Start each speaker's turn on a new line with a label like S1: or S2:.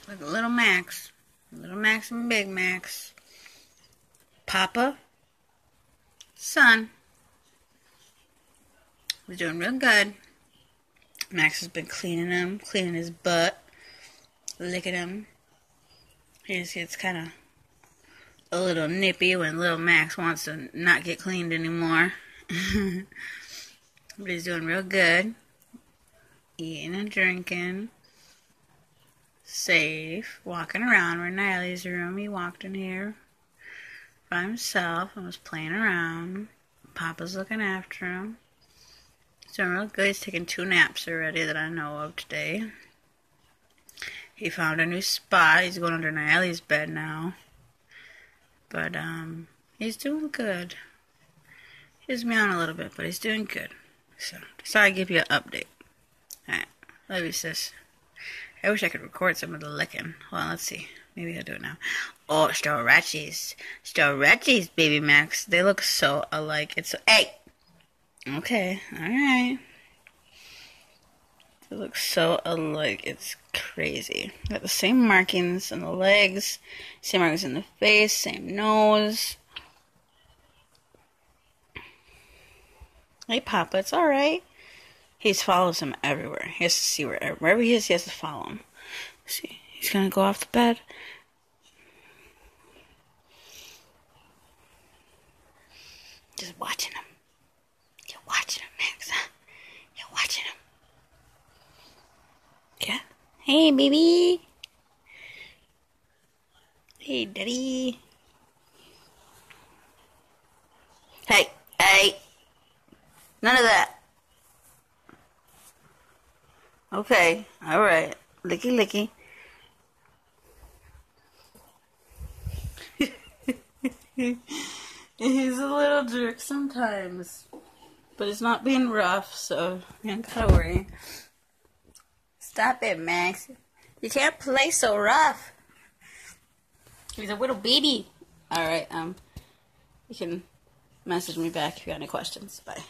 S1: Look at little Max. Little Max and Big Max. Papa. Son. We're doing real good. Max has been cleaning him, cleaning his butt, licking him. It's kind of a little nippy when little Max wants to not get cleaned anymore. But he's doing real good. Eating and drinking. Safe. Walking around. We're in Niley's room. He walked in here by himself and was playing around. Papa's looking after him. He's doing real good. He's taken 2 naps already that I know of today. He found a new spot. He's going under Niley's bed now. But, he's doing good. He's meowing a little bit, but he's doing good. So, just thought I'd give you an update. Alright. Love you, sis. I wish I could record some of the licking. Hold on, let's see. Maybe I'll do it now. Oh, Stretchies. Stretchies, baby Max. They look so alike. It's so... Hey! Okay, alright. They look so alike. It's crazy. Got the same markings on the legs. Same markings in the face. Same nose. Hey, Papa, it's alright. He follows him everywhere. He has to see wherever he is, he has to follow him. See, he's gonna go off the bed. Just watching him. You're watching him, Max, huh? You're watching him. Yeah? Hey, baby. Hey, daddy. Hey, hey. None of that. Okay, alright. Licky, licky. He's a little jerk sometimes. But he's not being rough, so you don't gotta worry. Stop it, Max. You can't play so rough. He's a little baby. Alright, you can message me back if you got any questions. Bye.